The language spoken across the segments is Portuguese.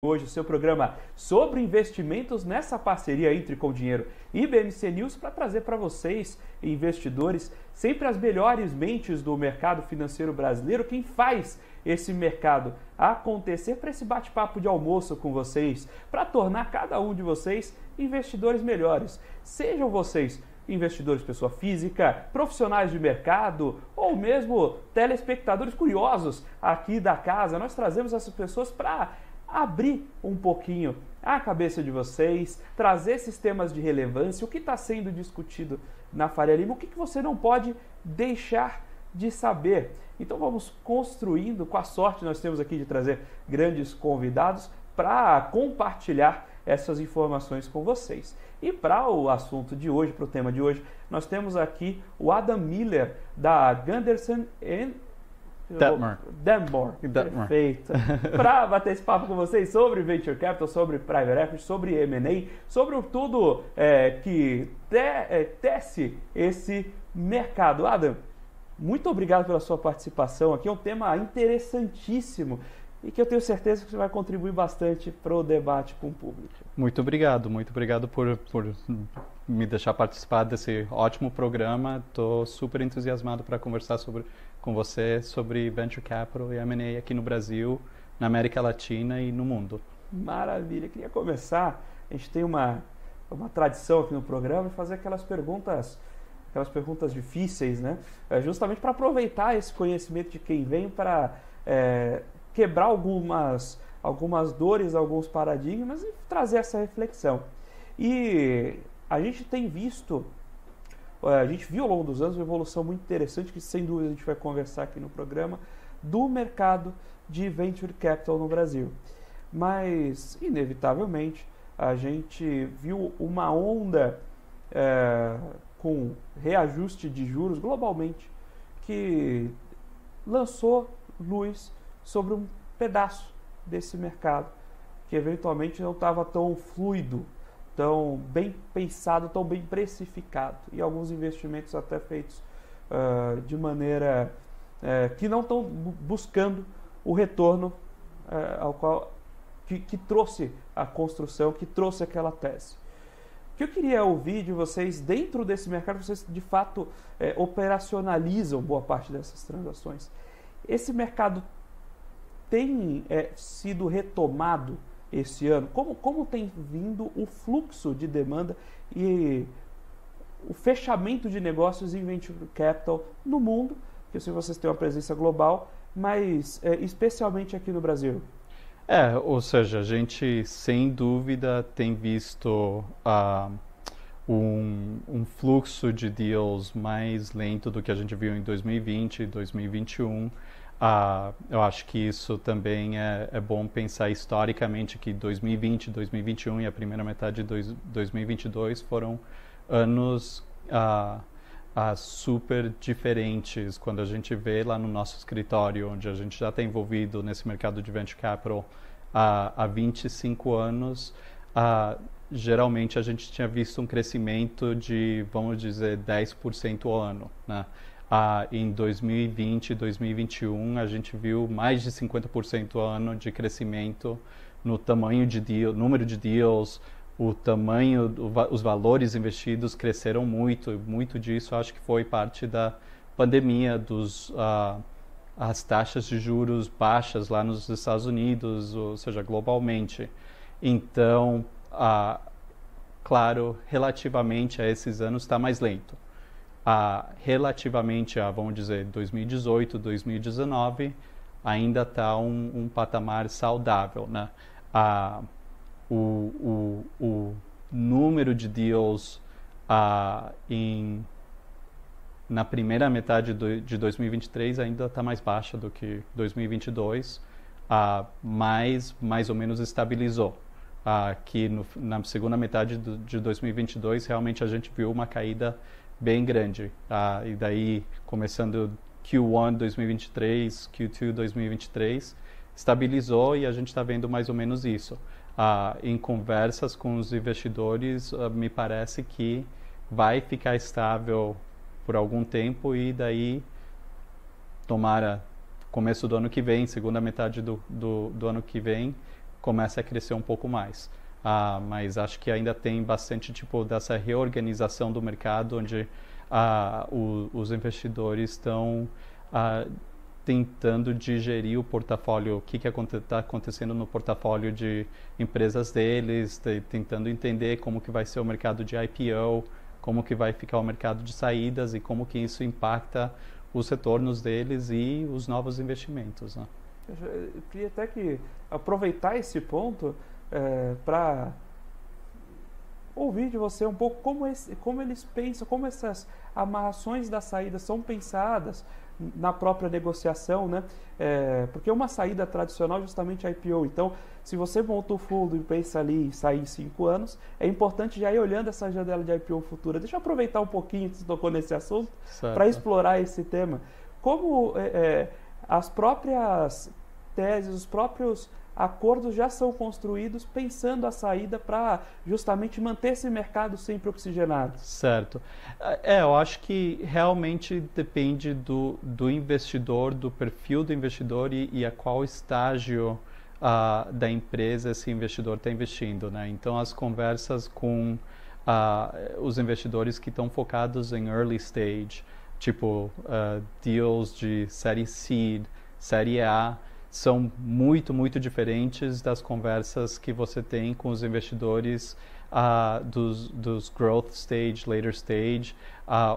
Hoje o seu programa sobre investimentos nessa parceria entre Com Dinheiro e BMC News para trazer para vocês, investidores, sempre as melhores mentes do mercado financeiro brasileiro, quem faz esse mercado acontecer, para esse bate-papo de almoço com vocês, para tornar cada um de vocês investidores melhores. Sejam vocês investidores pessoa física, profissionais de mercado ou mesmo telespectadores curiosos aqui da casa, nós trazemos essas pessoas para abrir um pouquinho a cabeça de vocês, trazer esses temas de relevância, o que está sendo discutido na Faria Lima, o que você não pode deixar de saber. Então vamos construindo, com a sorte nós temos aqui de trazer grandes convidados para compartilhar essas informações com vocês. E para o assunto de hoje, para o tema de hoje, nós temos aqui o Adam Miller, da Gunderson Denmore. Perfeito. Para bater esse papo com vocês sobre Venture Capital, sobre Private Equity, sobre M&A, sobre tudo que tece esse mercado. Adam, muito obrigado pela sua participação aqui. É um tema interessantíssimo e que eu tenho certeza que você vai contribuir bastante para o debate com o público. Muito obrigado por me deixar participar desse ótimo programa. Estou super entusiasmado para conversar com você sobre Venture Capital e M&A aqui no Brasil, na América Latina e no mundo. Maravilha! Queria começar, a gente tem uma tradição aqui no programa de fazer aquelas perguntas difíceis, né? Justamente para aproveitar esse conhecimento de quem vem para quebrar algumas dores, alguns paradigmas e trazer essa reflexão. E a gente tem visto, a gente viu ao longo dos anos uma evolução muito interessante, que sem dúvida a gente vai conversar aqui no programa, do mercado de Venture Capital no Brasil. Mas, inevitavelmente, a gente viu uma onda com reajuste de juros globalmente, que lançou luz sobre um pedaço desse mercado, que eventualmente não estava tão fluido, tão bem pensado, tão bem precificado, e alguns investimentos até feitos de maneira que não estão buscando o retorno ao qual que trouxe a construção, que trouxe aquela tese. O que eu queria ouvir de vocês, dentro desse mercado, vocês de fato operacionalizam boa parte dessas transações. Esse mercado tem sido retomado esse ano? Como tem vindo o fluxo de demanda e o fechamento de negócios em Venture Capital no mundo? Que eu sei que vocês têm uma presença global, mas especialmente aqui no Brasil. Ou seja, a gente sem dúvida tem visto um fluxo de deals mais lento do que a gente viu em 2020 e 2021. Eu acho que isso também é bom pensar historicamente, que 2020, 2021 e a primeira metade de 2022 foram anos super diferentes. Quando a gente vê lá no nosso escritório, onde a gente já está envolvido nesse mercado de Venture Capital há 25 anos, geralmente a gente tinha visto um crescimento de, vamos dizer, 10% ao ano, né? Em 2020 e 2021, a gente viu mais de 50% ao ano de crescimento no tamanho de deal, número de deals, o tamanho, os valores investidos cresceram muito. Muito disso acho que foi parte da pandemia, as taxas de juros baixas lá nos Estados Unidos, ou seja, globalmente. Então, claro, relativamente a esses anos está mais lento. Relativamente a, vamos dizer, 2018, 2019, ainda está um patamar saudável, né? O número de deals na primeira metade de 2023 ainda está mais baixa do que 2022, mas mais ou menos estabilizou. Que na segunda metade de 2022 realmente a gente viu uma caída bem grande, e daí começando Q1 2023, Q2 2023, estabilizou e a gente está vendo mais ou menos isso. Em conversas com os investidores, me parece que vai ficar estável por algum tempo e daí tomara começo do ano que vem, segunda metade do ano que vem, comece a crescer um pouco mais. Mas acho que ainda tem bastante tipo dessa reorganização do mercado, onde os investidores estão tentando digerir o portfólio, o que está acontecendo no portfólio de empresas deles, tentando entender como que vai ser o mercado de IPO, como que vai ficar o mercado de saídas e como que isso impacta os retornos deles e os novos investimentos, né? Eu queria até que aproveitar esse ponto para ouvir de você um pouco como eles pensam, como essas amarrações da saída são pensadas na própria negociação, né? Porque uma saída tradicional é justamente a IPO. Então, se você monta o fundo e pensa ali em sair em 5 anos, é importante já ir olhando essa janela de IPO futura. Deixa eu aproveitar um pouquinho que você tocou nesse assunto para explorar esse tema. Como as próprias teses, os próprios acordos já são construídos pensando a saída para justamente manter esse mercado sempre oxigenado. Certo. Eu acho que realmente depende do investidor, do perfil do investidor e a qual estágio da empresa esse investidor está investindo, né? Então, as conversas com os investidores que estão focados em early stage, tipo deals de série Seed, série A, são muito, muito diferentes das conversas que você tem com os investidores dos growth stage, later stage,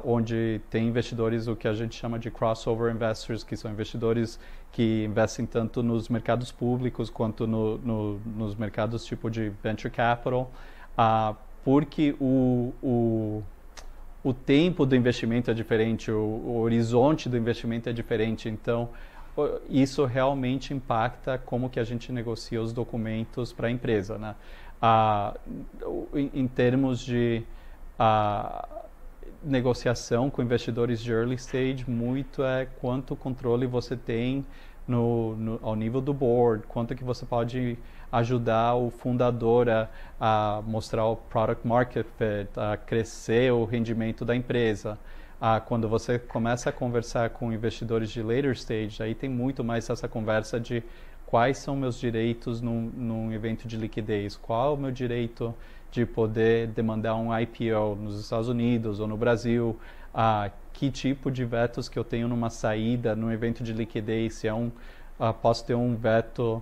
onde tem investidores, o que a gente chama de crossover investors, que são investidores que investem tanto nos mercados públicos quanto nos mercados tipo de venture capital, porque o tempo do investimento é diferente, o horizonte do investimento é diferente, então isso realmente impacta como que a gente negocia os documentos para a empresa, né? Em termos de negociação com investidores de early stage, muito é quanto controle você tem ao nível do board, quanto que você pode ajudar o fundador a mostrar o product market fit, a crescer o rendimento da empresa. Quando você começa a conversar com investidores de later stage, aí tem muito mais essa conversa de quais são meus direitos num evento de liquidez, qual é o meu direito de poder demandar um IPO nos Estados Unidos ou no Brasil, que tipo de vetos que eu tenho numa saída, num evento de liquidez, se posso ter um veto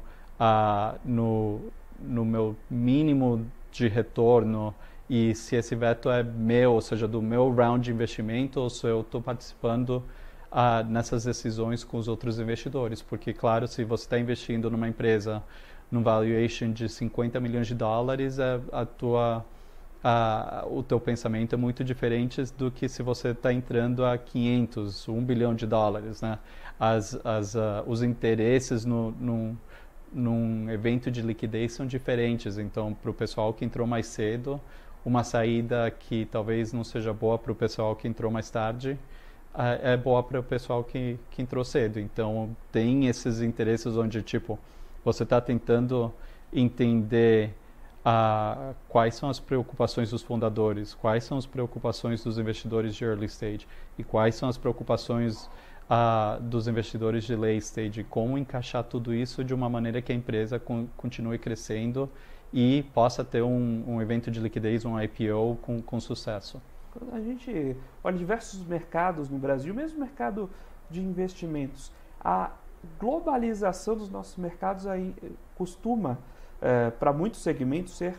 no meu mínimo de retorno, e se esse veto é meu, ou seja, do meu round de investimento, ou se eu estou participando nessas decisões com os outros investidores. Porque, claro, se você está investindo numa empresa num valuation de 50 milhões de dólares, o teu pensamento é muito diferente do que se você está entrando a 500, 1 bilhão de dólares, né? Os interesses num evento de liquidez são diferentes. Então, para o pessoal que entrou mais cedo, uma saída que talvez não seja boa para o pessoal que entrou mais tarde, é boa para o pessoal que entrou cedo. Então, tem esses interesses onde, tipo, você está tentando entender quais são as preocupações dos fundadores, quais são as preocupações dos investidores de early stage e quais são as preocupações dos investidores de late stage, como encaixar tudo isso de uma maneira que a empresa continue crescendo e possa ter um evento de liquidez, um IPO com sucesso. Quando a gente olha diversos mercados no Brasil, mesmo mercado de investimentos, a globalização dos nossos mercados aí costuma, para muitos segmentos, ser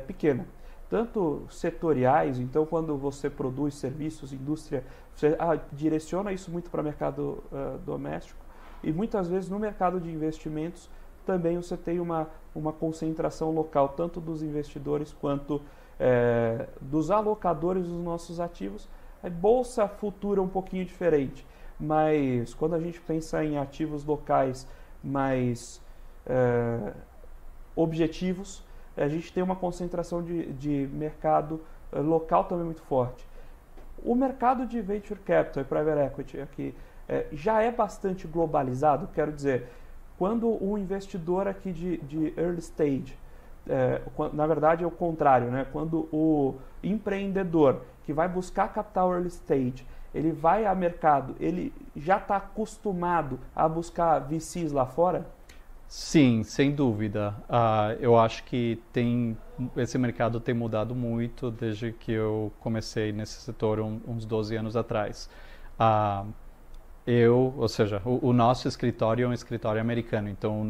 pequena. Tanto setoriais, então quando você produz serviços, indústria, você direciona isso muito para o mercado doméstico, e muitas vezes no mercado de investimentos também você tem uma concentração local, tanto dos investidores quanto dos alocadores dos nossos ativos. A bolsa futura é um pouquinho diferente, mas quando a gente pensa em ativos locais mais objetivos, a gente tem uma concentração de mercado local também muito forte. O mercado de Venture Capital e Private Equity aqui já é bastante globalizado, quero dizer, quando o investidor aqui de early stage, na verdade é o contrário, né? Quando o empreendedor que vai buscar capital early stage, ele vai a mercado, ele já está acostumado a buscar VCs lá fora? Sim, sem dúvida. Eu acho que esse mercado tem mudado muito desde que eu comecei nesse setor uns 12 anos atrás. Ah, ou seja, o nosso escritório é um escritório americano, então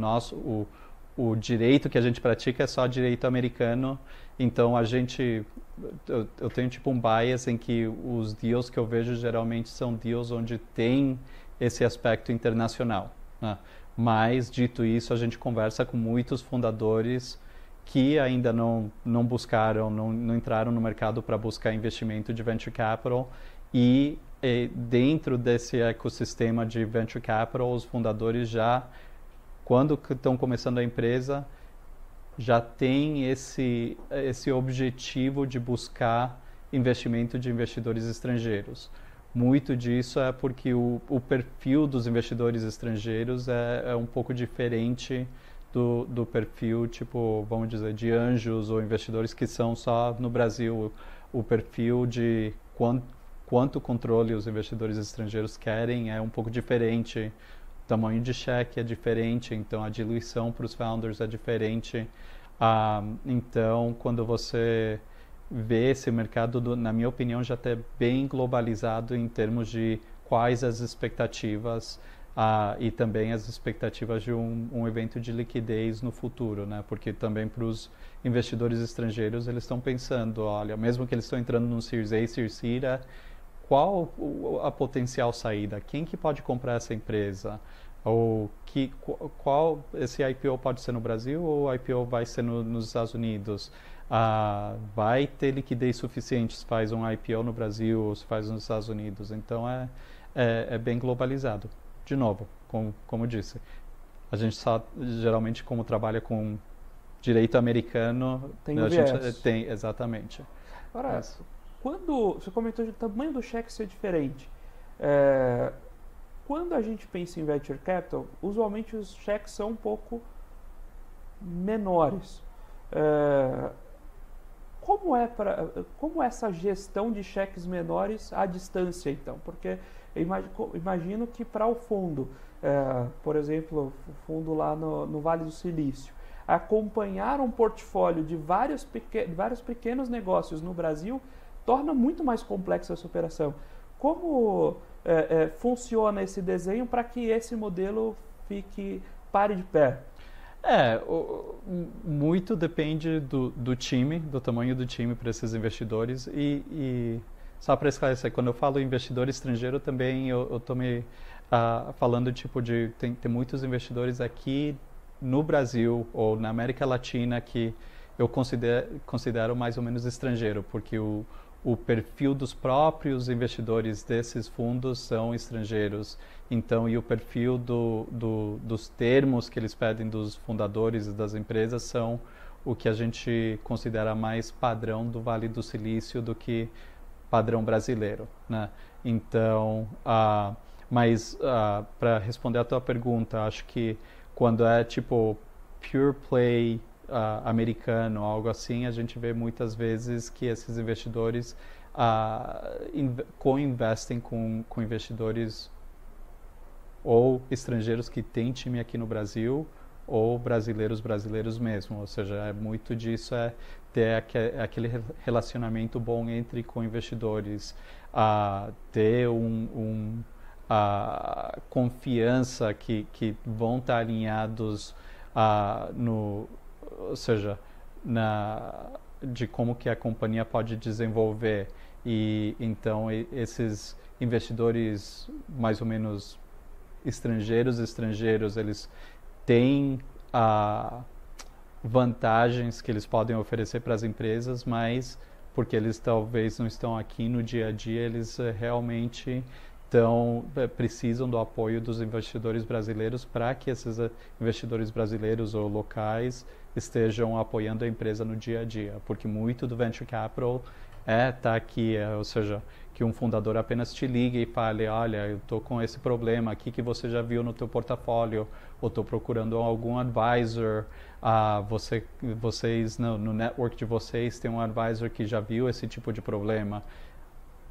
o direito que a gente pratica é só direito americano, então eu tenho tipo um bias em que os deals que eu vejo geralmente são deals onde tem esse aspecto internacional, né? Mas, dito isso, a gente conversa com muitos fundadores que ainda não buscaram, não entraram no mercado para buscar investimento de venture capital e dentro desse ecossistema de venture capital, os fundadores já, quando estão começando a empresa, já têm esse objetivo de buscar investimento de investidores estrangeiros. Muito disso é porque o perfil dos investidores estrangeiros é um pouco diferente do perfil, tipo, vamos dizer, de anjos ou investidores que são só no Brasil. O perfil de quanto controle os investidores estrangeiros querem é um pouco diferente. O tamanho de cheque é diferente, então a diluição para os founders é diferente. Então, quando você vê esse mercado, na minha opinião, já está bem globalizado em termos de quais as expectativas e também as expectativas de um evento de liquidez no futuro, né? Porque também para os investidores estrangeiros, eles estão pensando, olha, mesmo que eles estão entrando no Series A, Series C, qual a potencial saída? Quem que pode comprar essa empresa? Ou qual esse IPO pode ser no Brasil ou o IPO vai ser nos Estados Unidos? Vai ter liquidez suficiente se faz um IPO no Brasil ou se faz nos Estados Unidos? Então é bem globalizado. De novo, como eu disse, a gente só geralmente como trabalha com direito americano, tem a o gente viés. tem exatamente. Agora, quando você comentou o tamanho do cheque ser diferente, quando a gente pensa em venture capital, usualmente os cheques são um pouco menores. Como é essa gestão de cheques menores à distância, então? Porque eu imagino que para o fundo, por exemplo, o fundo lá no Vale do Silício, acompanhar um portfólio de vários pequenos negócios no Brasil torna muito mais complexa essa operação. Como funciona esse desenho para que esse modelo pare de pé? Muito depende do time, do tamanho do time para esses investidores e só para esclarecer, quando eu falo investidor estrangeiro também eu estou falando tipo tem muitos investidores aqui no Brasil ou na América Latina que eu considero mais ou menos estrangeiro, porque o perfil dos próprios investidores desses fundos são estrangeiros. Então, e o perfil dos termos que eles pedem dos fundadores e das empresas são o que a gente considera mais padrão do Vale do Silício do que padrão brasileiro, né? Então, mas para responder a tua pergunta, acho que quando é tipo pure play americano, algo assim, a gente vê muitas vezes que esses investidores co-investem com investidores ou estrangeiros que têm time aqui no Brasil ou brasileiros mesmo, ou seja, muito disso ter aquele relacionamento bom entre com-investidores, ter confiança que vão estar alinhados ou seja, de como que a companhia pode desenvolver e então esses investidores mais ou menos estrangeiros, eles têm vantagens que eles podem oferecer para as empresas, mas porque eles talvez não estão aqui no dia a dia, eles realmente precisam do apoio dos investidores brasileiros para que esses investidores brasileiros ou locais estejam apoiando a empresa no dia a dia, porque muito do venture capital tá aqui, ou seja, que um fundador apenas te ligue e fale, olha, eu estou com esse problema aqui que você já viu no teu portfólio, ou estou procurando algum advisor, vocês no network de vocês tem um advisor que já viu esse tipo de problema.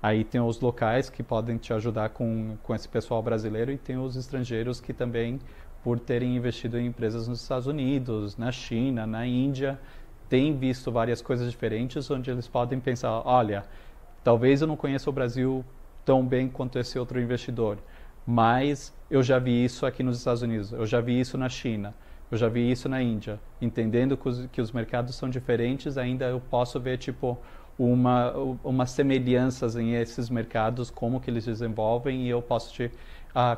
Aí tem os locais que podem te ajudar com esse pessoal brasileiro e tem os estrangeiros que também por terem investido em empresas nos Estados Unidos, na China, na Índia, têm visto várias coisas diferentes, onde eles podem pensar, olha, talvez eu não conheça o Brasil tão bem quanto esse outro investidor, mas eu já vi isso aqui nos Estados Unidos, eu já vi isso na China, eu já vi isso na Índia. Entendendo que os mercados são diferentes, ainda eu posso ver tipo uma semelhanças em esses mercados, como que eles desenvolvem, e eu posso te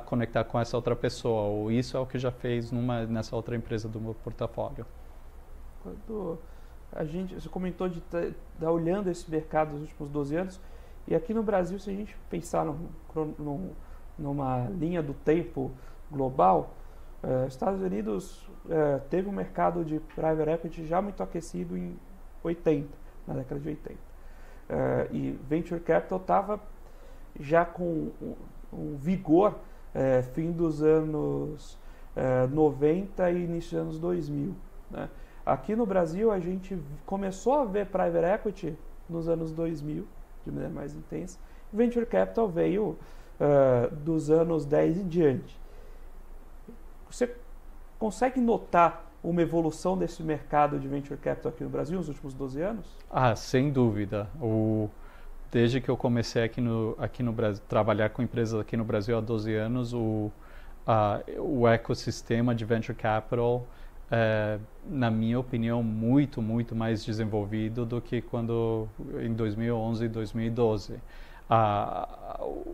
conectar com essa outra pessoa. Ou isso é o que já fez nessa outra empresa do meu portfólio. Quando você comentou de estar olhando esse mercado nos últimos 12 anos, e aqui no Brasil, se a gente pensar numa linha do tempo global, Estados Unidos teve um mercado de private equity já muito aquecido em 80, na década de 80. E venture capital estava já com um vigor fim dos anos 90 e início dos anos 2000. Né? Aqui no Brasil, a gente começou a ver private equity nos anos 2000, de maneira mais intensa. Venture capital veio dos anos 10 em diante. Você consegue notar uma evolução desse mercado de venture capital aqui no Brasil nos últimos 12 anos? Sem dúvida. Desde que eu comecei aqui no Brasil, trabalhar com empresas aqui no Brasil há 12 anos, o ecossistema de venture capital na minha opinião, muito, muito mais desenvolvido do que quando em 2011 e 2012.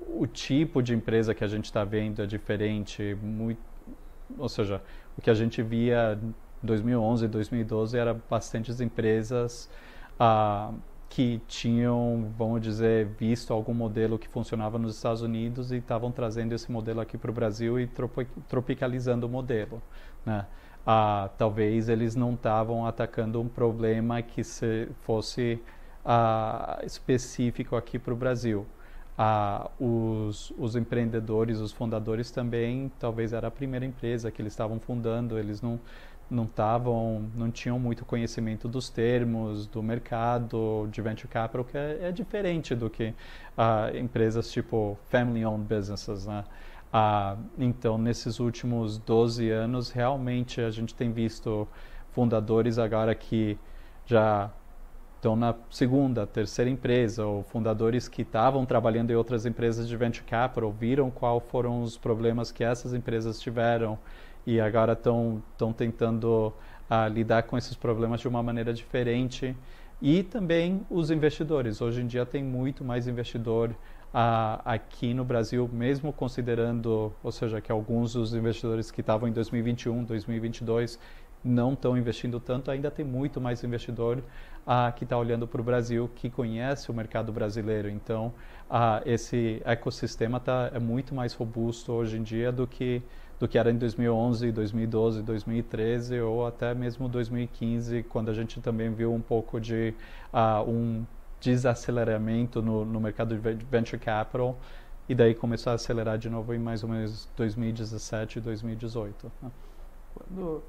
O tipo de empresa que a gente está vendo é diferente, ou seja, o que a gente via em 2011 e 2012 era bastantes empresas que tinham, vamos dizer, visto algum modelo que funcionava nos Estados Unidos e estavam trazendo esse modelo aqui para o Brasil e tropicalizando o modelo, né? Talvez eles não estavam atacando um problema que fosse específico aqui para o Brasil. Os empreendedores, os fundadores também, talvez era a primeira empresa que eles estavam fundando, eles não tinham muito conhecimento dos termos, do mercado de venture capital, que é diferente do que empresas tipo family-owned businesses, né? Então, nesses últimos 12 anos, realmente a gente tem visto fundadores agora que já estão na segunda, terceira empresa, ou fundadores que estavam trabalhando em outras empresas de venture capital, viram quais foram os problemas que essas empresas tiveram e agora estão tentando lidar com esses problemas de uma maneira diferente. E também os investidores. Hoje em dia tem muito mais investidor aqui no Brasil, mesmo considerando, ou seja, que alguns dos investidores que estavam em 2021, 2022 não estão investindo tanto, ainda tem muito mais investidor que está olhando para o Brasil, que conhece o mercado brasileiro. Então, esse ecossistema é muito mais robusto hoje em dia do que era em 2011, 2012, 2013 ou até mesmo 2015, quando a gente também viu um pouco de um desaceleramento no mercado de venture capital, e daí começou a acelerar de novo em mais ou menos 2017 e 2018. Né? Quando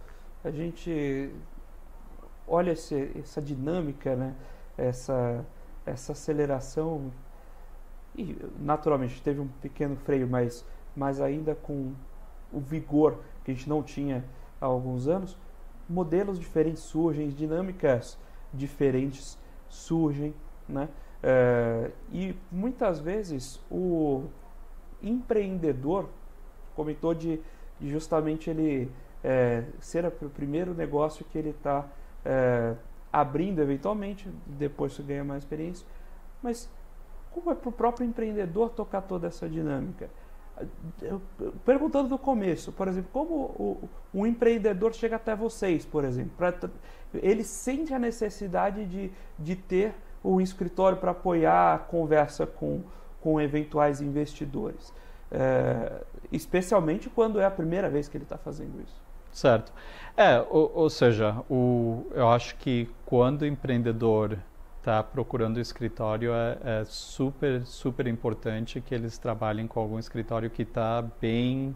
a gente olha essa dinâmica, né? essa aceleração, e naturalmente teve um pequeno freio, mas ainda com o vigor que a gente não tinha há alguns anos, modelos diferentes surgem, dinâmicas diferentes surgem, né? E muitas vezes o empreendedor comentou de justamente ele ser o primeiro negócio que ele está abrindo eventualmente, depois você ganha mais experiência, mas como é para o próprio empreendedor tocar toda essa dinâmica? Perguntando do começo, por exemplo, como um empreendedor chega até vocês, por exemplo, ele sente a necessidade de ter um escritório para apoiar a conversa com eventuais investidores, especialmente quando é a primeira vez que ele está fazendo isso. Certo. Ou seja, eu acho que quando o empreendedor está procurando escritório, é super, super importante que eles trabalhem com algum escritório que está bem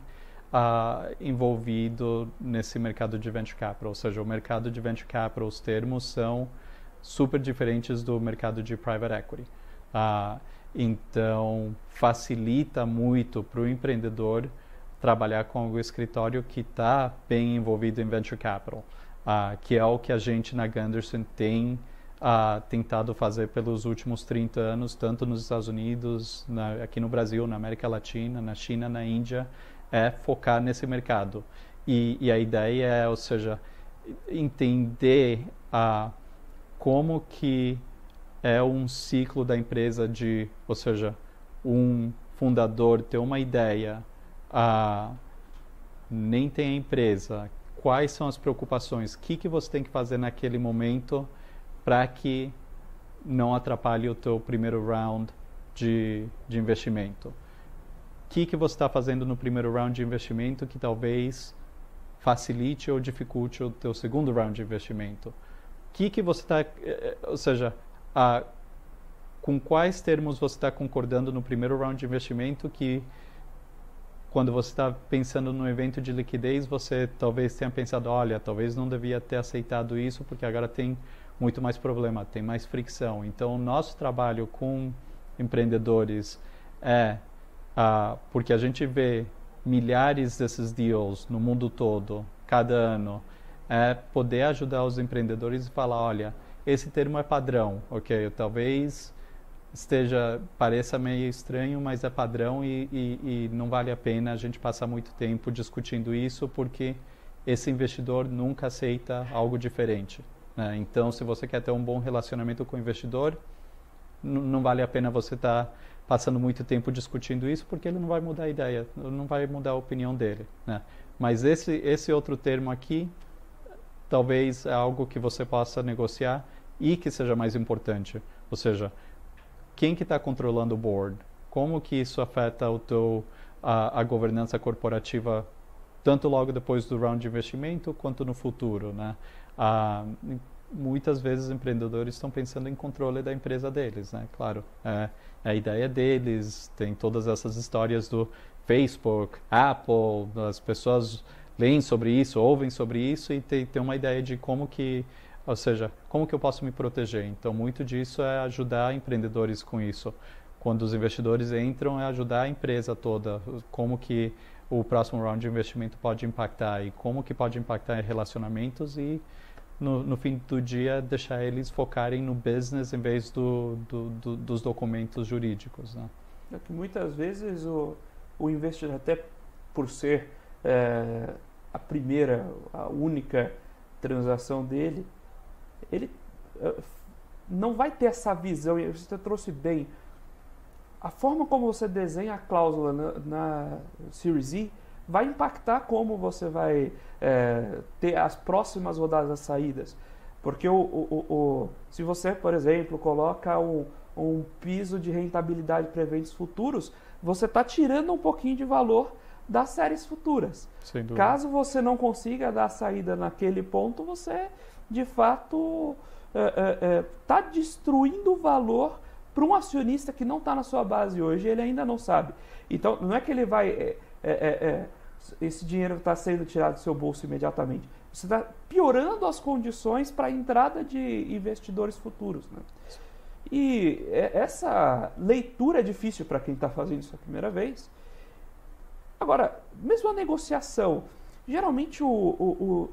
envolvido nesse mercado de venture capital. Ou seja, o mercado de venture capital, os termos são super diferentes do mercado de private equity. Então, facilita muito para o empreendedor trabalhar com o escritório que está bem envolvido em Venture Capital, que é o que a gente na Gunderson tem tentado fazer pelos últimos 30 anos, tanto nos Estados Unidos, aqui no Brasil, na América Latina, na China, na Índia, é focar nesse mercado. E a ideia é, ou seja, entender como que é um ciclo da empresa ou seja, um fundador ter uma ideia, nem tem a empresa, quais são as preocupações, o que você tem que fazer naquele momento para que não atrapalhe o teu primeiro round de investimento. O que você está fazendo no primeiro round de investimento que talvez facilite ou dificulte o teu segundo round de investimento. O que você está, ou seja, com quais termos você está concordando no primeiro round de investimento que quando você está pensando no evento de liquidez, você talvez tenha pensado, olha, talvez não devia ter aceitado isso porque agora tem muito mais problema, tem mais fricção. Então, o nosso trabalho com empreendedores porque a gente vê milhares desses deals no mundo todo, cada ano, poder ajudar os empreendedores e falar, olha, esse termo é padrão, ok? Talvez pareça meio estranho, mas é padrão e não vale a pena a gente passar muito tempo discutindo isso porque esse investidor nunca aceita algo diferente, né? Então, se você quer ter um bom relacionamento com o investidor, não vale a pena você estar passando muito tempo discutindo isso porque ele não vai mudar a ideia, não vai mudar a opinião dele, né? Mas esse outro termo aqui, talvez é algo que você possa negociar e que seja mais importante, ou seja, quem que está controlando o board, como que isso afeta a governança corporativa tanto logo depois do round de investimento quanto no futuro, né? Muitas vezes os empreendedores estão pensando em controle da empresa deles, né? Claro, a ideia deles, tem todas essas histórias do Facebook, Apple, as pessoas leem sobre isso, ouvem sobre isso e tem uma ideia de como que eu posso me proteger. Então, muito disso é ajudar empreendedores com isso. Quando os investidores entram, é ajudar a empresa toda, como que o próximo round de investimento pode impactar e como que pode impactar em relacionamentos e no fim do dia deixar eles focarem no business em vez dos documentos jurídicos, né? É que muitas vezes o investidor, até por ser a única transação dele, ele não vai ter essa visão, e você trouxe bem, a forma como você desenha a cláusula na Series E vai impactar como você vai ter as próximas rodadas das saídas. Porque se você, por exemplo, coloca um piso de rentabilidade para eventos futuros, você está tirando um pouquinho de valor das séries futuras. Sem dúvida. Caso você não consiga dar a saída naquele ponto, você, de fato, está destruindo o valor para um acionista que não está na sua base hoje e ele ainda não sabe. Então, não é que ele vai... esse dinheiro está sendo tirado do seu bolso imediatamente. Você está piorando as condições para a entrada de investidores futuros, né? E essa leitura é difícil para quem está fazendo isso a primeira vez. Agora, mesmo a negociação, geralmente eu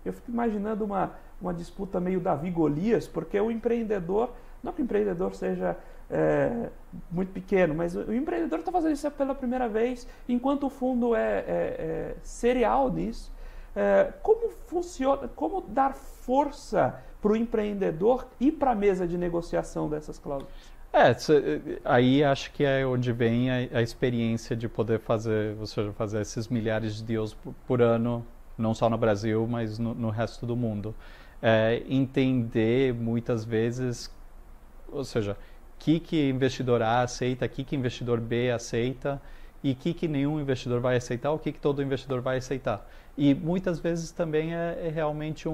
fico imaginando uma disputa meio Davi Golias, porque o empreendedor, não que o empreendedor seja muito pequeno, mas o empreendedor está fazendo isso pela primeira vez, enquanto o fundo é serial nisso. Como funciona, como dar força para o empreendedor e para a mesa de negociação dessas cláusulas? Aí acho que é onde vem a experiência de poder fazer esses milhares de deals por ano, não só no Brasil, mas no resto do mundo. Entender muitas vezes, ou seja, o que investidor A aceita, o que investidor B aceita e o que nenhum investidor vai aceitar, o que todo investidor vai aceitar. E muitas vezes também é realmente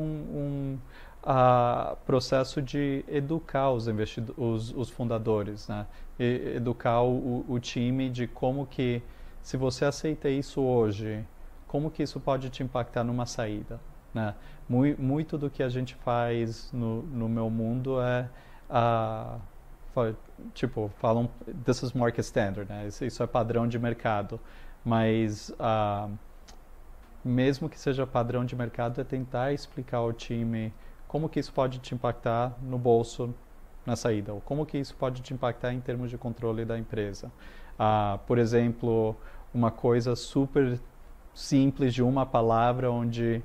processo de educar os fundadores, né? Educar o time de como que, se você aceita isso hoje, como que isso pode te impactar numa saída, né? Muito do que a gente faz no meu mundo falam, this is market standard, né? Isso é padrão de mercado. mas mesmo que seja padrão de mercado, é tentar explicar ao time como que isso pode te impactar no bolso na saída, ou como que isso pode te impactar em termos de controle da empresa. Por exemplo, uma coisa super simples de uma palavra, onde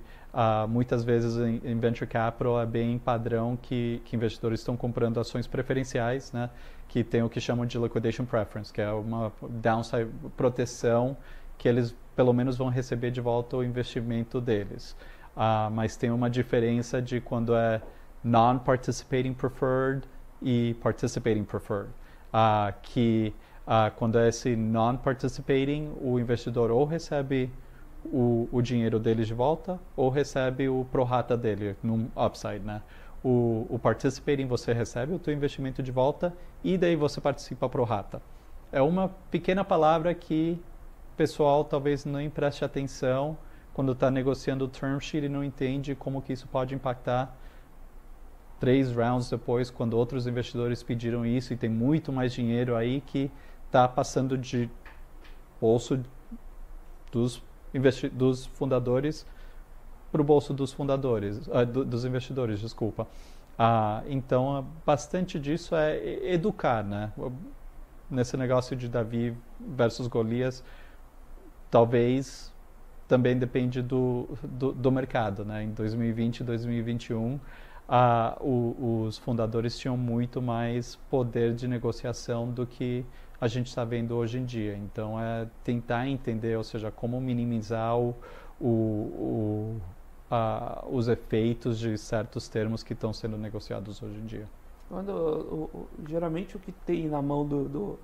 muitas vezes em Venture Capital é bem padrão que investidores estão comprando ações preferenciais, né, que tem o que chamam de liquidation preference, que é uma downside proteção que eles pelo menos vão receber de volta o investimento deles. Mas tem uma diferença de quando é non-participating preferred e participating preferred, quando é esse non-participating, o investidor ou recebe o dinheiro deles de volta ou recebe o pro rata dele no upside, né? O participating, você recebe o teu investimento de volta e daí você participa pro rata. É uma pequena palavra que o pessoal talvez não preste atenção quando está negociando o term sheet e não entende como que isso pode impactar 3 rounds depois, quando outros investidores pediram isso e tem muito mais dinheiro aí que está passando de bolso dos fundadores para o bolso dos dos investidores, desculpa. Então, bastante disso é educar, né? Nesse negócio de Davi versus Golias, talvez também depende do mercado, né? Em 2020 e 2021, os fundadores tinham muito mais poder de negociação do que a gente está vendo hoje em dia. Então, é tentar entender, ou seja, como minimizar os efeitos de certos termos que estão sendo negociados hoje em dia. Geralmente o que tem na mão do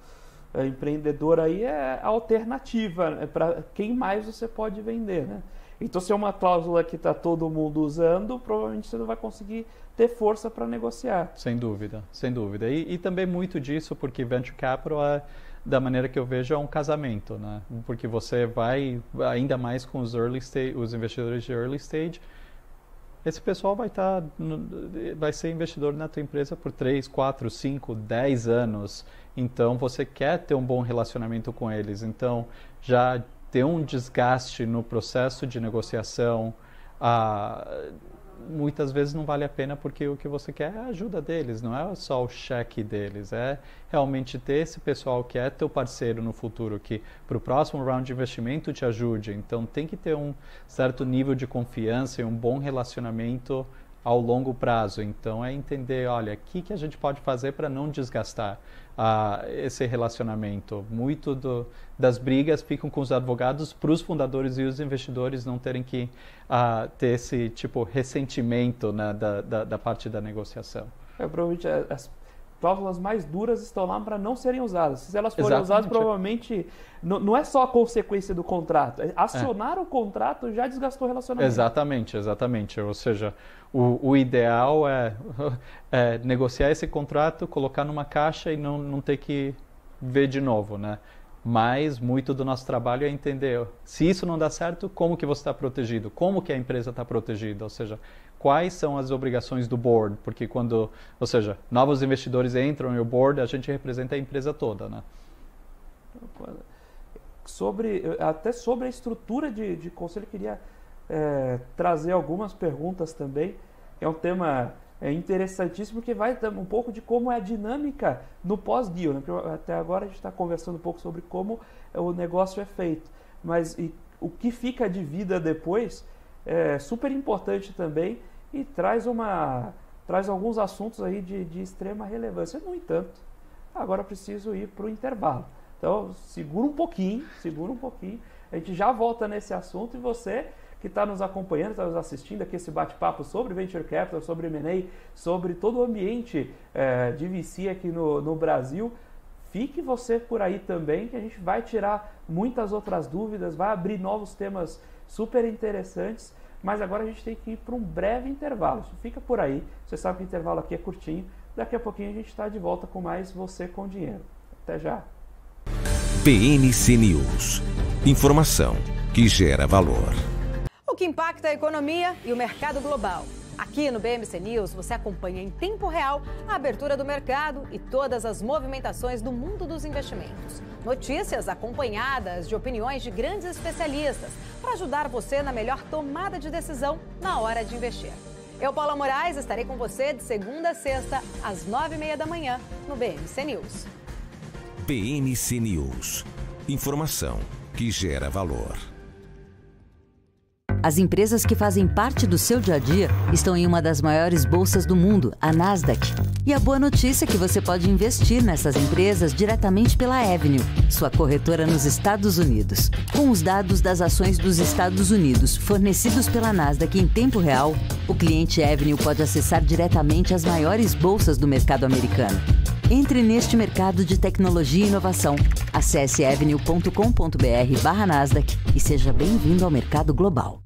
empreendedor aí é a alternativa, para quem mais você pode vender, né? Então, se é uma cláusula que está todo mundo usando, provavelmente você não vai conseguir ter força para negociar. Sem dúvida, sem dúvida. E também muito disso porque Venture Capital, da maneira que eu vejo, é um casamento, né? Porque você vai, ainda mais com os investidores de early stage, esse pessoal vai ser investidor na tua empresa por 3, 4, 5, 10 anos. Então, você quer ter um bom relacionamento com eles. Então, já ter um desgaste no processo de negociação, muitas vezes não vale a pena, porque o que você quer é a ajuda deles, não é só o cheque deles, é realmente ter esse pessoal que é teu parceiro no futuro, que para o próximo round de investimento te ajude. Então tem que ter um certo nível de confiança e um bom relacionamento ao longo prazo. Então é entender, olha, o que a gente pode fazer para não desgastar esse relacionamento. Muito das brigas ficam com os advogados para os fundadores e os investidores não terem que ter esse tipo ressentimento, né, da parte da negociação. Provavelmente as cláusulas mais duras estão lá para não serem usadas. Se elas forem Exatamente. usadas, provavelmente não é só a consequência do contrato. Acionar o contrato já desgastou o relacionamento. Exatamente. Ou seja, o ideal é negociar esse contrato, colocar numa caixa e não ter que ver de novo, né? Mas muito do nosso trabalho é entender, se isso não dá certo, como que você está protegido? Como que a empresa está protegida? Ou seja, quais são as obrigações do board? Porque ou seja, novos investidores entram no board, a gente representa a empresa toda, né? Até sobre a estrutura de conselho, eu queria trazer algumas perguntas também. É um tema interessantíssimo, que vai um pouco de como é a dinâmica no pós-deal, né? Até agora a gente está conversando um pouco sobre como o negócio é feito, mas o que fica de vida depois é super importante também e traz alguns assuntos aí de extrema relevância. No entanto, agora eu preciso ir para o intervalo. Então, segura um pouquinho, a gente já volta nesse assunto, e você que está nos acompanhando, está nos assistindo aqui esse bate-papo sobre Venture Capital, sobre M&A, sobre todo o ambiente de VC aqui no Brasil, fique você por aí também, que a gente vai tirar muitas outras dúvidas, vai abrir novos temas super interessantes, mas agora a gente tem que ir para um breve intervalo. Fica por aí, você sabe que o intervalo aqui é curtinho, daqui a pouquinho a gente está de volta com mais Você com Dinheiro. Até já! PNC News. Informação que gera valor. O que impacta a economia e o mercado global. Aqui no BMC News, você acompanha em tempo real a abertura do mercado e todas as movimentações do mundo dos investimentos. Notícias acompanhadas de opiniões de grandes especialistas para ajudar você na melhor tomada de decisão na hora de investir. Eu, Paula Moraes, estarei com você de segunda a sexta, às 9h30 da manhã, no BMC News. BMC News. Informação que gera valor. As empresas que fazem parte do seu dia a dia estão em uma das maiores bolsas do mundo, a Nasdaq. E a boa notícia é que você pode investir nessas empresas diretamente pela Avenue, sua corretora nos Estados Unidos. Com os dados das ações dos Estados Unidos fornecidos pela Nasdaq em tempo real, o cliente Avenue pode acessar diretamente as maiores bolsas do mercado americano. Entre neste mercado de tecnologia e inovação. Acesse avenue.com.br/Nasdaq e seja bem-vindo ao mercado global.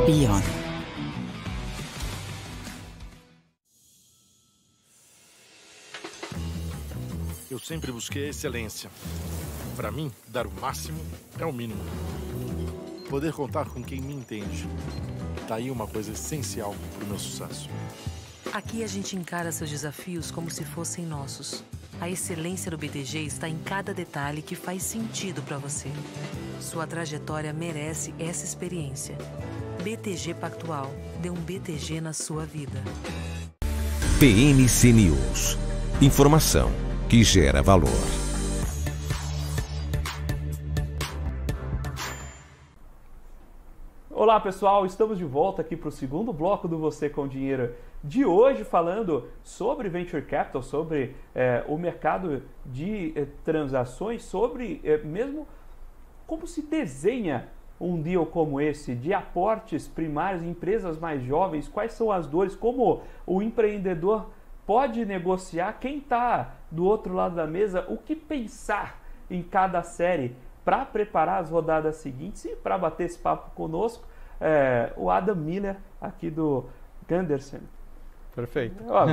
Beyond. Eu sempre busquei a excelência. Para mim, dar o máximo é o mínimo. Poder contar com quem me entende. Tá aí uma coisa essencial para o meu sucesso. Aqui a gente encara seus desafios como se fossem nossos. A excelência do BTG está em cada detalhe que faz sentido para você. Sua trajetória merece essa experiência. BTG Pactual. Dê um BTG na sua vida. BMC News. Informação que gera valor. Olá pessoal, estamos de volta aqui para o segundo bloco do Você com Dinheiro de hoje, falando sobre Venture Capital, sobre o mercado de transações, sobre mesmo como se desenha um deal como esse, de aportes primários em empresas mais jovens, quais são as dores, como o empreendedor pode negociar, quem está do outro lado da mesa, o que pensar em cada série para preparar as rodadas seguintes. E para bater esse papo conosco, o Adam Miller, aqui do Gunderson. Perfeito. Ó,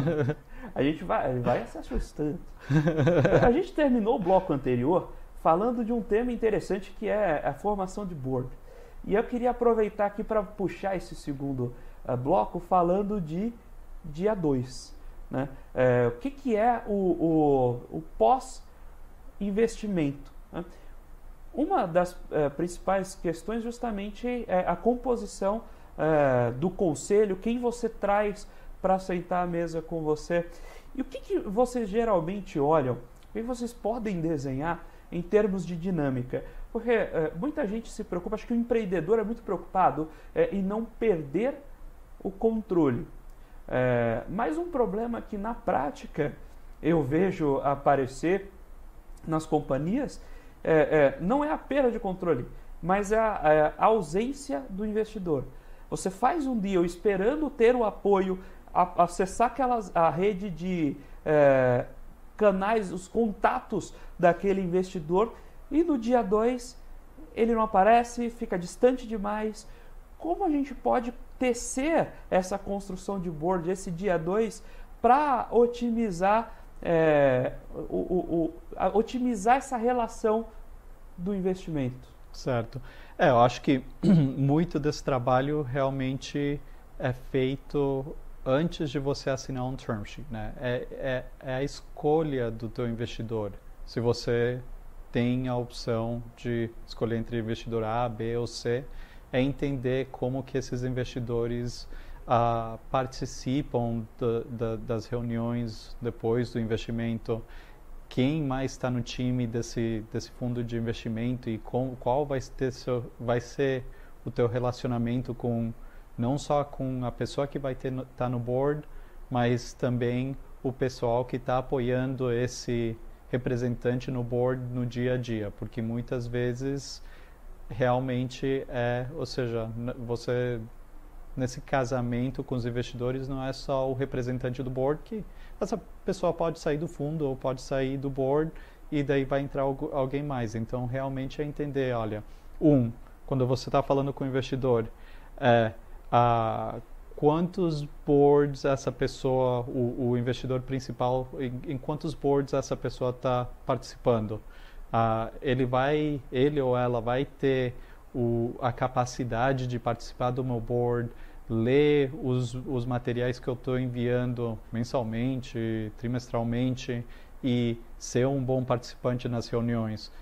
a gente vai se assustando. A gente terminou o bloco anterior falando de um tema interessante que é a formação de board. E eu queria aproveitar aqui para puxar esse segundo bloco falando de dia 2. Né? O que é o pós-investimento? Né? Uma das principais questões justamente é a composição do conselho, quem você traz para sentar à mesa com você. E o que vocês geralmente olham, o que vocês podem desenhar em termos de dinâmica? Porque muita gente se preocupa, acho que o empreendedor é muito preocupado em não perder o controle. Mas um problema que na prática eu vejo aparecer nas companhias não é a perda de controle, mas é a ausência do investidor. Você faz um deal esperando ter o apoio, acessar a rede de canais, os contatos daquele investidor, e no dia 2 ele não aparece, fica distante demais. Como a gente pode tecer essa construção de board, esse dia 2, para otimizar otimizar essa relação do investimento? Certo. Eu acho que muito desse trabalho realmente é feito antes de você assinar um term sheet, né? É a escolha do teu investidor. Se você tem a opção de escolher entre investidor A, B ou C, é entender como que esses investidores participam das reuniões depois do investimento, quem mais está no time desse fundo de investimento e qual vai ser o teu relacionamento não só com a pessoa que vai estar no board, mas também o pessoal que está apoiando esse representante no board no dia a dia, porque muitas vezes realmente ou seja, você nesse casamento com os investidores não é só o representante do board, que essa pessoa pode sair do fundo ou pode sair do board e daí vai entrar alguém mais. Então, realmente é entender, olha, quando você está falando com o investidor, quantos boards essa pessoa, o investidor principal, em quantos boards essa pessoa está participando? Ele ou ela vai ter a capacidade de participar do meu board, ler os materiais que eu estou enviando mensalmente, trimestralmente e ser um bom participante nas reuniões.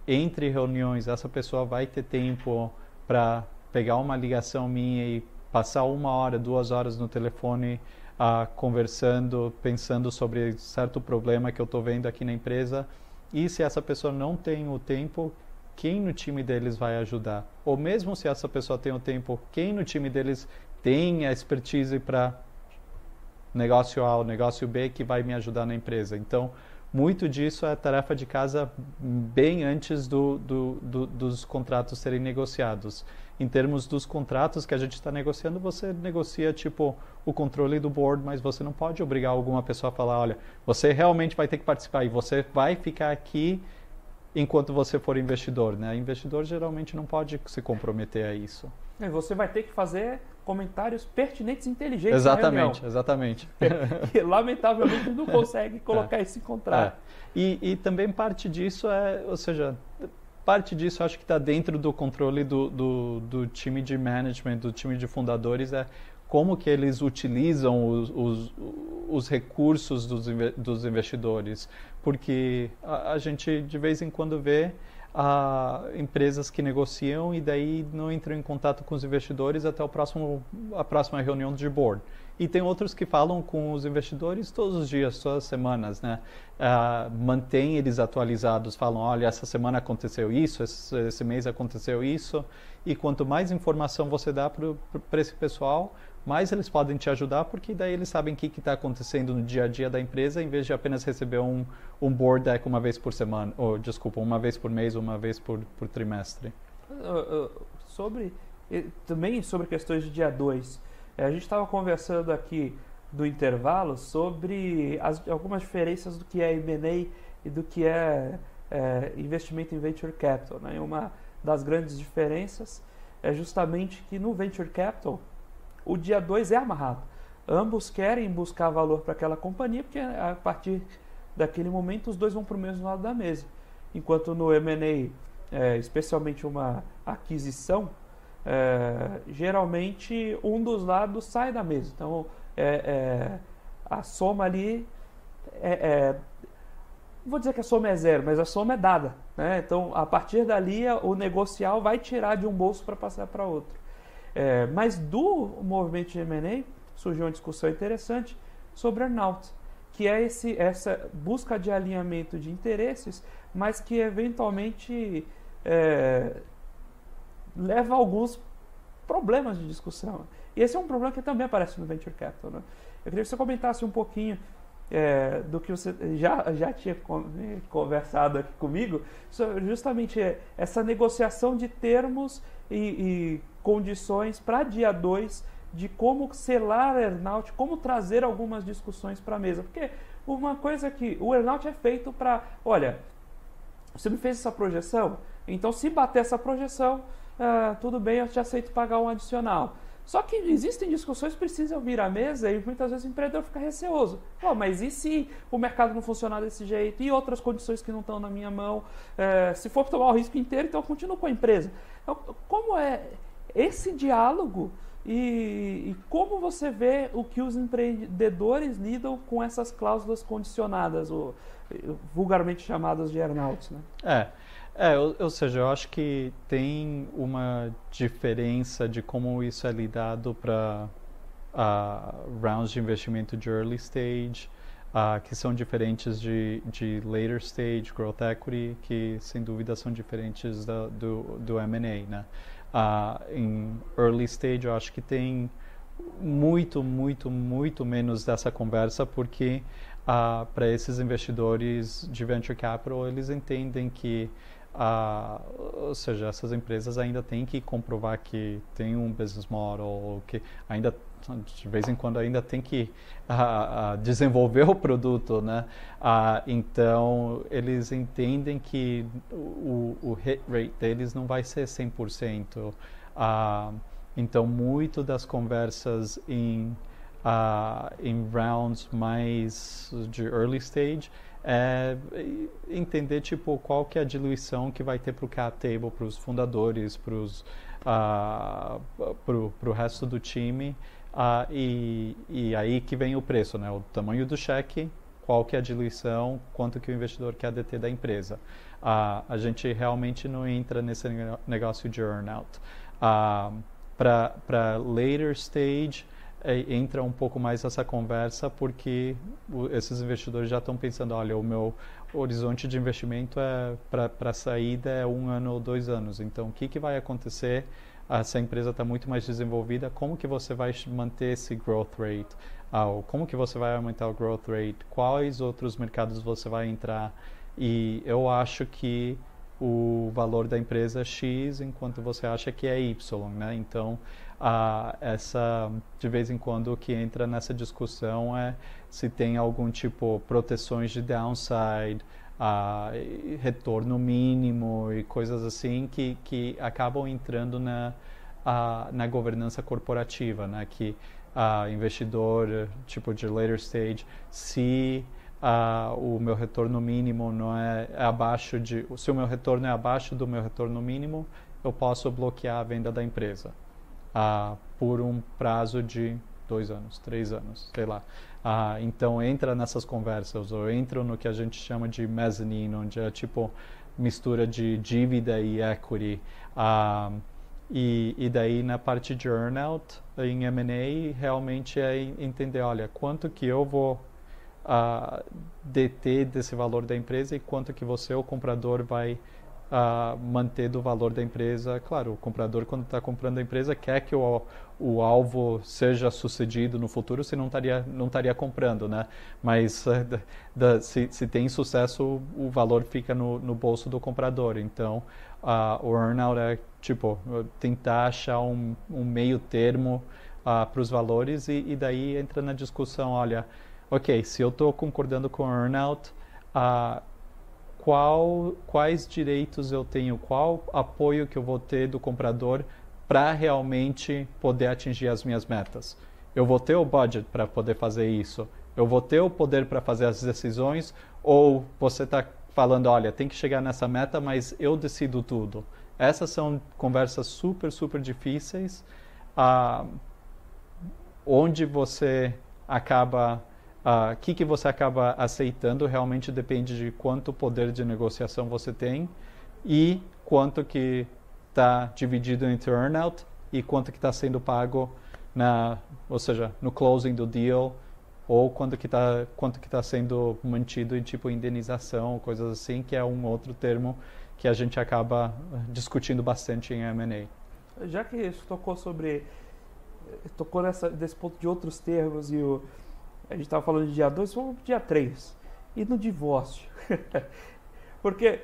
Entre reuniões, essa pessoa vai ter tempo para pegar uma ligação minha e passar 1 hora, 2 horas no telefone conversando, pensando sobre certo problema que eu estou vendo aqui na empresa. E se essa pessoa não tem o tempo, quem no time deles vai ajudar? Ou mesmo se essa pessoa tem o tempo, quem no time deles tem a expertise para negócio A ou negócio B que vai me ajudar na empresa? Então, muito disso é tarefa de casa bem antes dos contratos serem negociados. Em termos dos contratos que a gente está negociando, você negocia tipo o controle do board, mas você não pode obrigar alguma pessoa a falar, olha, você realmente vai ter que participar e você vai ficar aqui enquanto você for investidor, né? Investidor geralmente não pode se comprometer a isso. E você vai ter que fazer comentários pertinentes e inteligentes. Exatamente. Que lamentavelmente não consegue colocar isso em contrato. E também parte disso parte disso acho que está dentro do controle do time de management, do time de fundadores, como que eles utilizam os recursos dos investidores. Porque a gente de vez em quando vê empresas que negociam e daí não entram em contato com os investidores até a próxima reunião de board. E tem outros que falam com os investidores todos os dias, todas as semanas, né? Mantém eles atualizados, falam, olha, essa semana aconteceu isso, esse mês aconteceu isso. E quanto mais informação você dá para esse pessoal, mais eles podem te ajudar, porque daí eles sabem o que está acontecendo no dia a dia da empresa, em vez de apenas receber um board deck uma vez por semana, uma vez por mês, uma vez por trimestre. Também sobre questões de dia 2, a gente estava conversando aqui do intervalo sobre algumas diferenças do que é M&A e do que é investimento em Venture Capital, né? E uma das grandes diferenças é justamente que no Venture Capital o dia 2 é amarrado. Ambos querem buscar valor para aquela companhia, porque a partir daquele momento os dois vão para o mesmo lado da mesa. Enquanto no M&A, especialmente uma aquisição, geralmente um dos lados sai da mesa. Então, a soma ali, vou dizer que a soma é 0, mas a soma é dada, né? Então, a partir dali, o negocial vai tirar de um bolso para passar para outro. Mas do movimento de M&A surgiu uma discussão interessante sobre earn-out, que é essa busca de alinhamento de interesses, mas que eventualmente leva a alguns problemas de discussão. E esse é um problema que também aparece no Venture Capital, né? Eu queria que você comentasse um pouquinho do que você já tinha conversado aqui comigo, sobre justamente essa negociação de termos e condições para dia 2, de como selar earn-out, como trazer algumas discussões para a mesa. Porque uma coisa que o earn-out é feito para, olha, você me fez essa projeção, então se bater essa projeção, tudo bem, eu te aceito pagar um adicional. Só que existem discussões que precisam vir à mesa e muitas vezes o empreendedor fica receoso. Mas e se o mercado não funcionar desse jeito? E outras condições que não estão na minha mão? Se for tomar o risco inteiro, então eu continuo com a empresa. Então, como é esse diálogo e como você vê o que os empreendedores lidam com essas cláusulas condicionadas, ou vulgarmente chamadas de earn-outs, né? Ou seja, eu acho que tem uma diferença de como isso é lidado para rounds de investimento de early stage, que são diferentes de later stage, growth equity, que sem dúvida são diferentes do M&A, né? Em early stage eu acho que tem muito menos dessa conversa, porque para esses investidores de venture capital, eles entendem que, ou seja, essas empresas ainda têm que comprovar que tem um business model, que ainda, de vez em quando, ainda tem que desenvolver o produto, né? Então, eles entendem que o hit rate deles não vai ser 100%. Então, muito das conversas em rounds mais de early stage é entender tipo qual que é a diluição que vai ter para o cap table, para os fundadores, para o resto do time, e aí que vem o preço, né? O tamanho do cheque, qual que é a diluição, quanto que o investidor quer deter da empresa. A gente realmente não entra nesse negócio de earnout. Para later stage, entra um pouco mais essa conversa, porque esses investidores já estão pensando, olha, o meu horizonte de investimento para saída é 1 ano ou 2 anos. Então, o que vai acontecer se a empresa está muito mais desenvolvida? Como que você vai manter esse growth rate? Como que você vai aumentar o growth rate? Quais outros mercados você vai entrar? E eu acho que o valor da empresa é X, enquanto você acha que é Y, né? Então, de vez em quando, o que entra nessa discussão é se tem algum tipo proteções de downside, retorno mínimo e coisas assim que acabam entrando na governança corporativa, né? Que investidor tipo de later stage, se o meu retorno mínimo não é abaixo se o meu retorno é abaixo do meu retorno mínimo, eu posso bloquear a venda da empresa por um prazo de 2 anos, 3 anos, sei lá. Então entra nessas conversas, ou entra no que a gente chama de mezzanine, onde é tipo mistura de dívida e equity. E daí na parte de earnout, em M&A, realmente é entender, olha, quanto que eu vou deter desse valor da empresa e quanto que você, o comprador, vai manter do valor da empresa. Claro, o comprador, quando está comprando a empresa, quer que o alvo seja sucedido no futuro, se não estaria comprando, né? Mas se tem sucesso, o valor fica no bolso do comprador. Então, o earnout é tipo tentar achar um meio termo para os valores, e daí entra na discussão, olha, ok, se eu estou concordando com o earnout, quais direitos eu tenho, qual apoio que eu vou ter do comprador para realmente poder atingir as minhas metas? Eu vou ter o budget para poder fazer isso? Eu vou ter o poder para fazer as decisões? Ou você está falando, olha, tem que chegar nessa meta, mas eu decido tudo? Essas são conversas super, super difíceis, onde você acaba... O que você acaba aceitando realmente depende de quanto poder de negociação você tem e quanto que está dividido entre earnout e quanto que está sendo pago ou seja, no closing do deal, ou quanto que está sendo mantido em tipo indenização, coisas assim, que é um outro termo que a gente acaba discutindo bastante em M&A. Já que isso tocou desse ponto de outros termos, e a gente estava falando de dia 2, vamos para dia 3. E no divórcio? Porque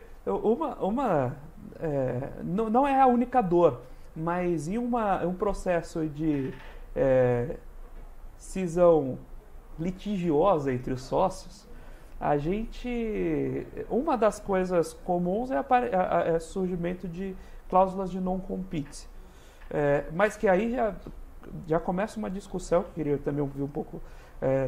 não é a única dor, mas em um processo de cisão litigiosa entre os sócios, uma das coisas comuns é surgimento de cláusulas de non-compete. Mas que aí já começa uma discussão, que eu queria também ouvir um pouco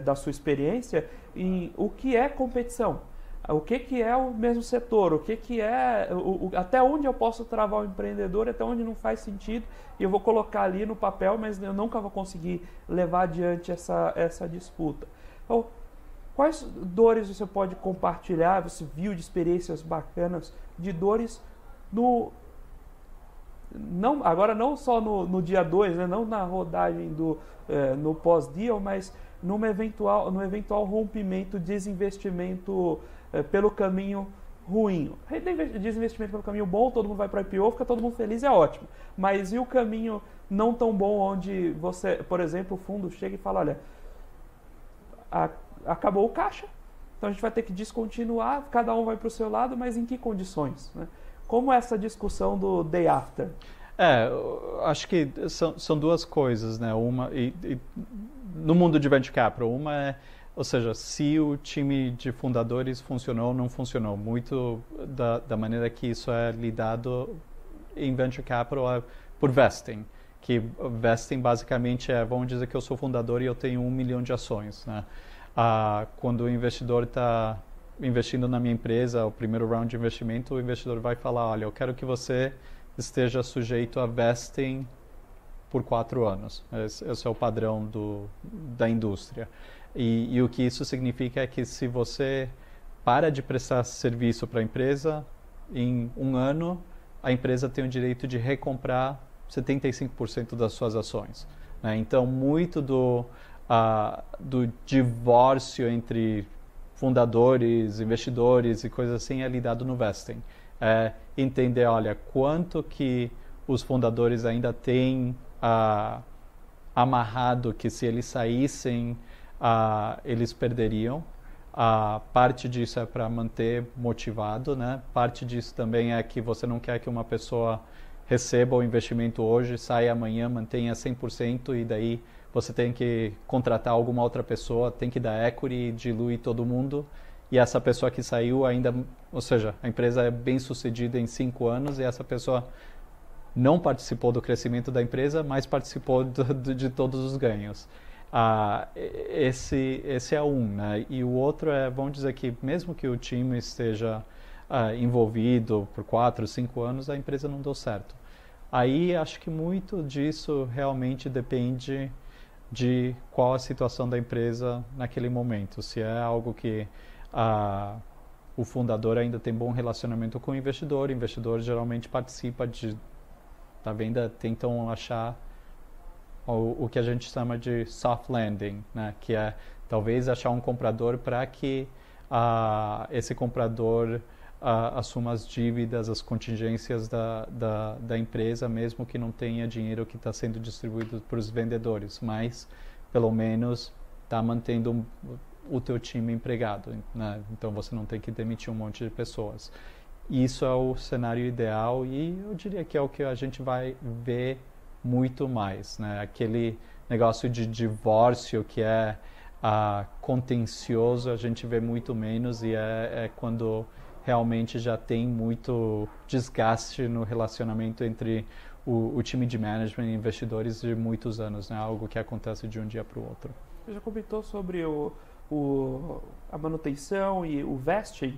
da sua experiência, em o que é competição, o que é o mesmo setor, o que é, até onde eu posso travar o empreendedor, até onde não faz sentido, e eu vou colocar ali no papel, mas eu nunca vou conseguir levar adiante essa disputa. Então, quais dores você pode compartilhar, você viu de experiências bacanas, de dores agora não só no dia 2, né, não na rodagem no pós-deal, mas no eventual rompimento, desinvestimento pelo caminho ruim. Desinvestimento pelo caminho bom, todo mundo vai para o IPO, fica todo mundo feliz, é ótimo. Mas e o caminho não tão bom, onde você, por exemplo, o fundo chega e fala, olha, acabou o caixa, então a gente vai ter que descontinuar, cada um vai para o seu lado, mas em que condições, né? Como essa discussão do day after? Acho que são duas coisas, né? Uma, no mundo de venture capital, uma é, ou seja, se o time de fundadores funcionou ou não funcionou. Muito da maneira que isso é lidado em venture capital é por vesting. Que vesting basicamente é, vamos dizer que eu sou fundador e eu tenho 1 milhão de ações, né? Quando o investidor está investindo na minha empresa, o primeiro round de investimento, o investidor vai falar, olha, eu quero que você esteja sujeito a vesting por 4 anos. Esse é o padrão da indústria. E o que isso significa é que se você para de prestar serviço para a empresa, em 1 ano, a empresa tem o direito de recomprar 75% das suas ações, né? Então, muito do divórcio entre fundadores, investidores e coisas assim é lidado no vesting. É entender, olha, quanto que os fundadores ainda têm amarrado que se eles saíssem, eles perderiam. Parte disso é para manter motivado, né? Parte disso também é que você não quer que uma pessoa receba o investimento hoje, saia amanhã, mantenha 100% e daí você tem que contratar alguma outra pessoa, tem que dar equity, dilui todo mundo e essa pessoa que saiu ainda, ou seja, a empresa é bem sucedida em 5 anos e essa pessoa não participou do crescimento da empresa, mas participou de todos os ganhos. Esse é um, né? E o outro é, vamos dizer que mesmo que o time esteja envolvido por 4, 5 anos, a empresa não deu certo. Aí acho que muito disso realmente depende de qual a situação da empresa naquele momento. Se é algo que o fundador ainda tem bom relacionamento com o investidor geralmente participa da venda, tentam achar o que a gente chama de soft landing, né? Que é talvez achar um comprador para que esse comprador assuma as dívidas, as contingências da empresa, mesmo que não tenha dinheiro que está sendo distribuído para os vendedores, mas pelo menos está mantendo o teu time empregado, né? Então você não tem que demitir um monte de pessoas. Isso é o cenário ideal e eu diria que é o que a gente vai ver muito mais, né? Aquele negócio de divórcio que é contencioso, a gente vê muito menos e é quando realmente já tem muito desgaste no relacionamento entre o time de management e investidores de muitos anos, né? Algo que acontece de um dia para o outro. Você já comentou sobre a manutenção e o vesting.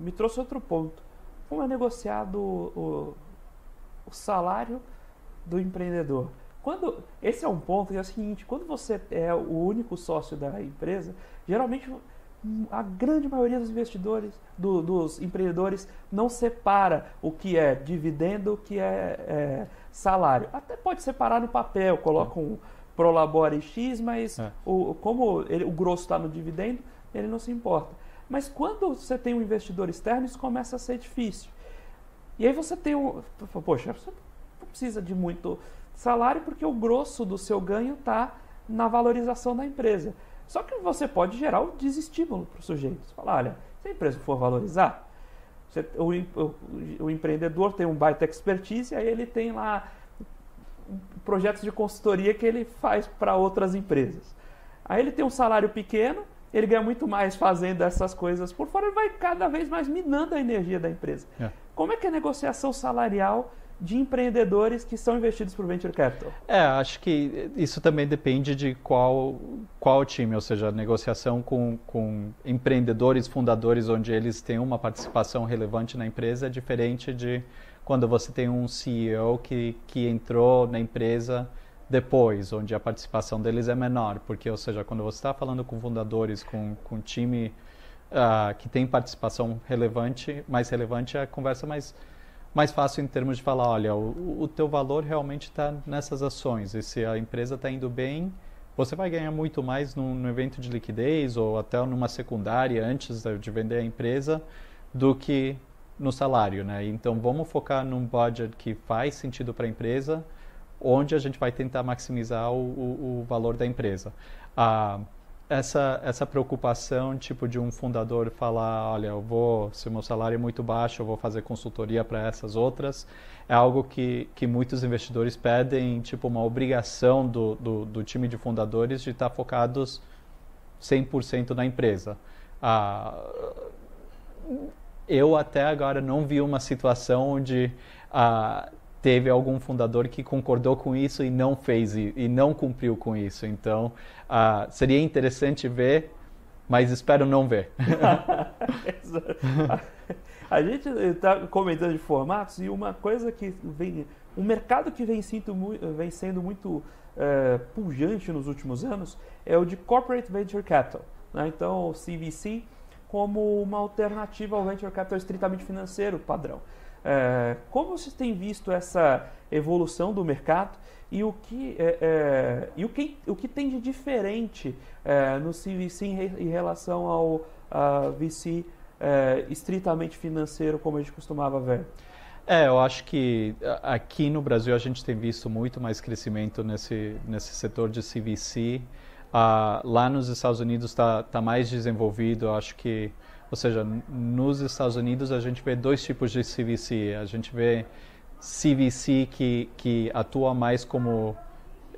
Me trouxe outro ponto. Como é negociado o salário do empreendedor? Esse é um ponto que é o seguinte: quando você é o único sócio da empresa, geralmente a grande maioria dos investidores, dos empreendedores, não separa o que é dividendo, o que é salário. Até pode separar no papel, coloca um prolabore X, mas como o grosso está no dividendo, ele não se importa. Mas quando você tem um investidor externo, isso começa a ser difícil. E aí você tem poxa, você não precisa de muito salário porque o grosso do seu ganho está na valorização da empresa. Só que você pode gerar um desestímulo para o sujeito. Você fala, olha, se a empresa for valorizar, o empreendedor tem um baita expertise, aí ele tem lá projetos de consultoria que ele faz para outras empresas. Aí ele tem um salário pequeno, ele ganha muito mais fazendo essas coisas por fora, ele vai cada vez mais minando a energia da empresa. Como é que é a negociação salarial de empreendedores que são investidos por Venture Capital? Acho que isso também depende de qual time, ou seja, a negociação com empreendedores, fundadores, onde eles têm uma participação relevante na empresa é diferente de quando você tem um CEO que entrou na empresa depois, onde a participação deles é menor, porque, ou seja, quando você está falando com fundadores, com time que tem participação mais relevante, a conversa mais fácil em termos de falar, olha, o teu valor realmente está nessas ações, e se a empresa está indo bem, você vai ganhar muito mais no evento de liquidez ou até numa secundária antes de vender a empresa do que no salário, né? Então vamos focar num budget que faz sentido para a empresa, onde a gente vai tentar maximizar o valor da empresa. essa preocupação tipo de um fundador falar, olha, se o meu salário é muito baixo, eu vou fazer consultoria para essas outras, é algo que muitos investidores pedem, tipo uma obrigação do time de fundadores de estar focados 100% na empresa. Eu até agora não vi uma situação onde teve algum fundador que concordou com isso e não fez e não cumpriu com isso. Então, seria interessante ver, mas espero não ver. A gente está comentando de formatos e uma coisa que um mercado que vem sendo muito pujante nos últimos anos é o de Corporate Venture Capital, né? Então, o CVC como uma alternativa ao Venture Capital estritamente financeiro padrão. Como vocês têm visto essa evolução do mercado e o que tem de diferente no CVC em relação ao VC estritamente financeiro, como a gente costumava ver? Eu acho que aqui no Brasil a gente tem visto muito mais crescimento nesse setor de CVC. Lá nos Estados Unidos está mais desenvolvido, acho que, ou seja, nos Estados Unidos a gente vê dois tipos de CVC. A gente vê CVC que atua mais como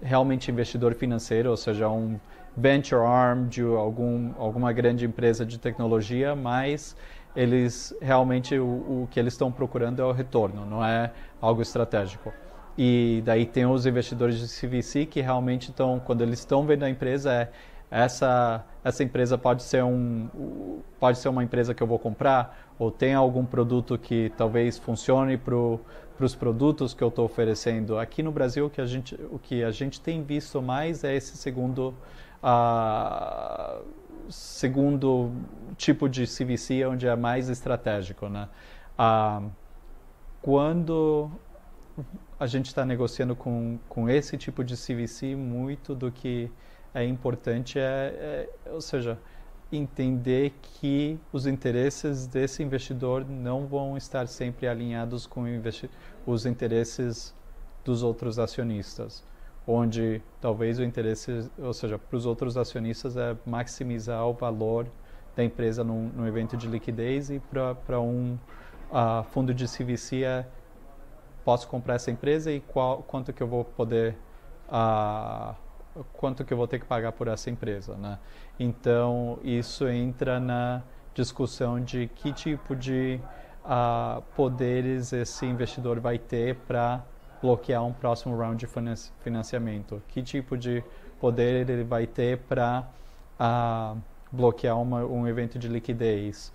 realmente investidor financeiro, ou seja, um venture arm de alguma grande empresa de tecnologia, mas eles realmente o que eles estão procurando é o retorno, não é algo estratégico. E daí tem os investidores de CVC que realmente estão, quando eles estão vendo a empresa, essa empresa pode ser uma empresa que eu vou comprar, ou tem algum produto que talvez funcione para os produtos que eu estou oferecendo. Aqui no Brasil, o que a gente tem visto mais é esse segundo tipo de CVC, onde é mais estratégico, né? Quando a gente está negociando com esse tipo de CVC, muito do que é importante ou seja, entender que os interesses desse investidor não vão estar sempre alinhados com os interesses dos outros acionistas, onde talvez o interesse, ou seja, para os outros acionistas é maximizar o valor da empresa num evento de liquidez, e para um fundo de CVC posso comprar essa empresa e quanto que eu vou poder quanto que eu vou ter que pagar por essa empresa, né? Então isso entra na discussão de que tipo de poderes esse investidor vai ter para bloquear um próximo round de financiamento, que tipo de poder ele vai ter para bloquear um evento de liquidez,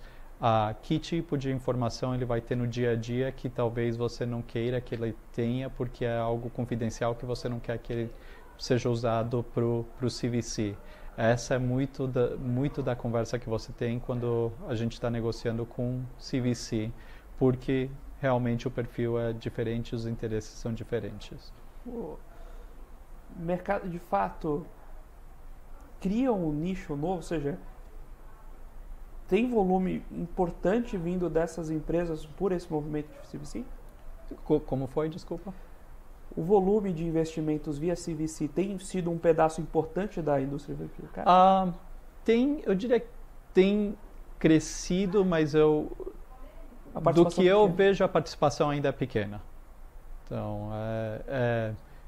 que tipo de informação ele vai ter no dia a dia que talvez você não queira que ele tenha porque é algo confidencial que você não quer que ele seja usado para o CVC. Essa é muito da conversa que você tem quando a gente está negociando com CVC, porque realmente o perfil é diferente, os interesses são diferentes. O mercado, de fato, cria um nicho novo, ou seja, tem volume importante vindo dessas empresas por esse movimento de CVC? Como foi, desculpa? O volume de investimentos via CVC tem sido um pedaço importante da indústria venture? Eu diria que tem crescido, mas do que eu vejo, a participação ainda é pequena. Então,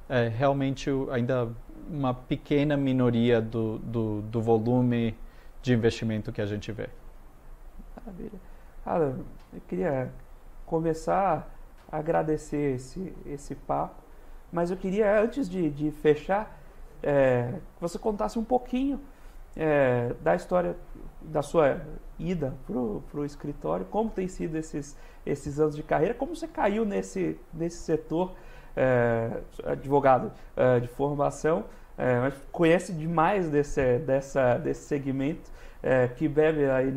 é realmente ainda uma pequena minoria do volume de investimento que a gente vê. Maravilha. Eu queria começar a agradecer esse papo, mas eu queria, antes de fechar, que você contasse um pouquinho da história da sua ida para o escritório, como tem sido esses anos de carreira, como você caiu nesse setor, advogado de formação, mas conhece demais desse segmento que bebe aí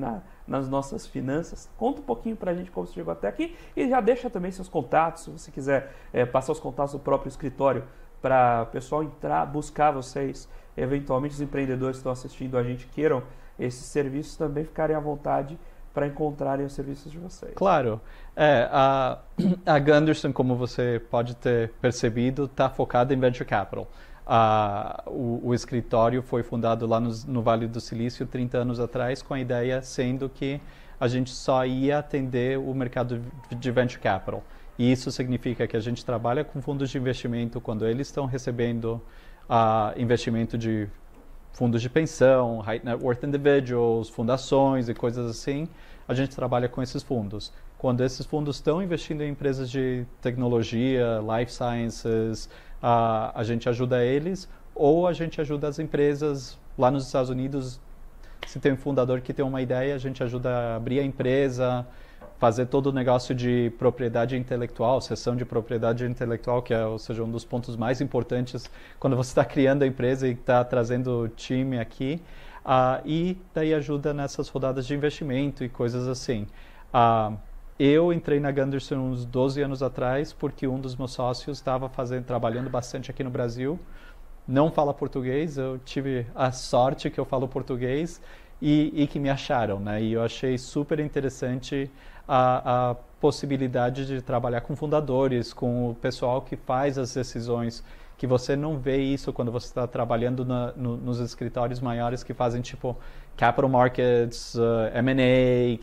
nas nossas finanças. Conta um pouquinho para a gente como você chegou até aqui e já deixa também seus contatos, se você quiser passar os contatos do próprio escritório para o pessoal entrar, buscar vocês, eventualmente os empreendedores que estão assistindo a gente queiram esses serviços também ficarem à vontade para encontrarem os serviços de vocês. Claro. A Gunderson, como você pode ter percebido, está focada em Venture Capital. o escritório foi fundado lá no Vale do Silício 30 anos atrás, com a ideia sendo que a gente só ia atender o mercado de venture capital. E isso significa que a gente trabalha com fundos de investimento quando eles estão recebendo investimento de fundos de pensão, high net worth individuals, fundações e coisas assim. A gente trabalha com esses fundos. Quando esses fundos estão investindo em empresas de tecnologia, life sciences, a gente ajuda eles, ou a gente ajuda as empresas lá nos Estados Unidos. Se tem um fundador que tem uma ideia, a gente ajuda a abrir a empresa, fazer todo o negócio de propriedade intelectual, cessão de propriedade intelectual, que é, ou seja, um dos pontos mais importantes quando você está criando a empresa e está trazendo o time aqui. E daí ajuda nessas rodadas de investimento e coisas assim. Eu entrei na Gunderson uns 12 anos atrás porque um dos meus sócios estava trabalhando bastante aqui no Brasil. Não fala português, eu tive a sorte que eu falo português e que me acharam, né? E eu achei super interessante a possibilidade de trabalhar com fundadores, com o pessoal que faz as decisões, que você não vê isso quando você está trabalhando nos escritórios maiores que fazem tipo capital markets, M&A,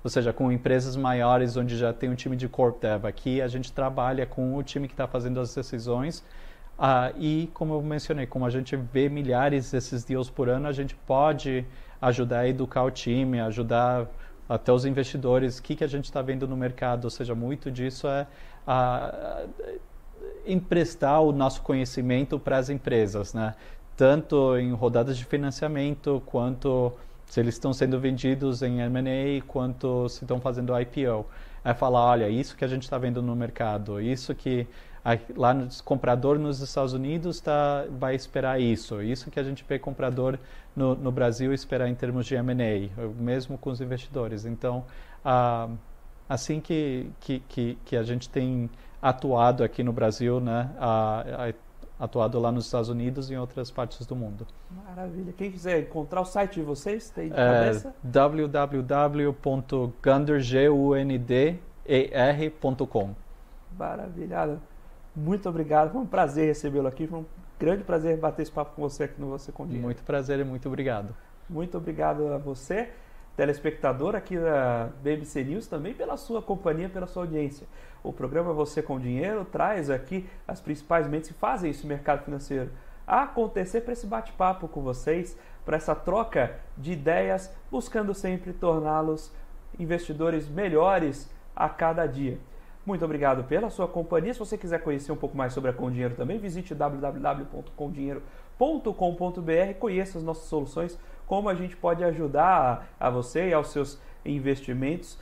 ou seja, com empresas maiores onde já tem um time de corp dev. Aqui a gente trabalha com o time que está fazendo as decisões. E como eu mencionei, como a gente vê milhares desses deals por ano, a gente pode ajudar a educar o time, ajudar até os investidores, o que a gente está vendo no mercado. Ou seja, muito disso é emprestar o nosso conhecimento para as empresas, né? Tanto em rodadas de financiamento, quanto se eles estão sendo vendidos em M&A, quanto se estão fazendo IPO. É falar, olha, isso que a gente está vendo no mercado, isso que lá no comprador nos Estados Unidos vai esperar isso que a gente vê comprador no Brasil esperar em termos de M&A, mesmo com os investidores. Então, assim que a gente tem atuado aqui no Brasil, né, atuado lá nos Estados Unidos e em outras partes do mundo. Maravilha. Quem quiser encontrar o site de vocês, tem de cabeça? www.gunderger.com. Maravilha. Muito obrigado. Foi um prazer recebê-lo aqui. Foi um grande prazer bater esse papo com você aqui no Você com Dinheiro. Muito prazer e muito obrigado. Muito obrigado a você, telespectador aqui da BBC News, também pela sua companhia, pela sua audiência. O programa Você com Dinheiro traz aqui as principais mentes que fazem esse mercado financeiro acontecer, para esse bate-papo com vocês, para essa troca de ideias, buscando sempre torná-los investidores melhores a cada dia. Muito obrigado pela sua companhia. Se você quiser conhecer um pouco mais sobre a Com Dinheiro também, visite www.comdinheiro.com.br e conheça as nossas soluções, como a gente pode ajudar a você e aos seus investimentos,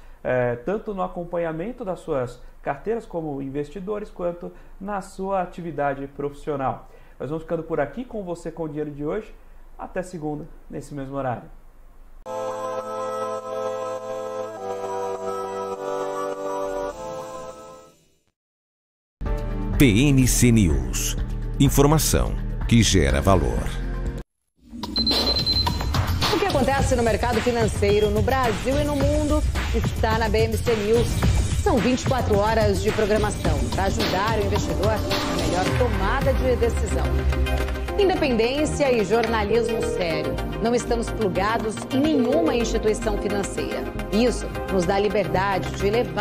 tanto no acompanhamento das suas carteiras como investidores, quanto na sua atividade profissional. Nós vamos ficando por aqui com Você com Dinheiro de hoje. Até segunda, nesse mesmo horário. PNC News. Informação que gera valor. O que acontece no mercado financeiro no Brasil e no mundo está na BMC News. São 24 horas de programação para ajudar o investidor na melhor tomada de decisão. Independência e jornalismo sério. Não estamos plugados em nenhuma instituição financeira. Isso nos dá liberdade de levar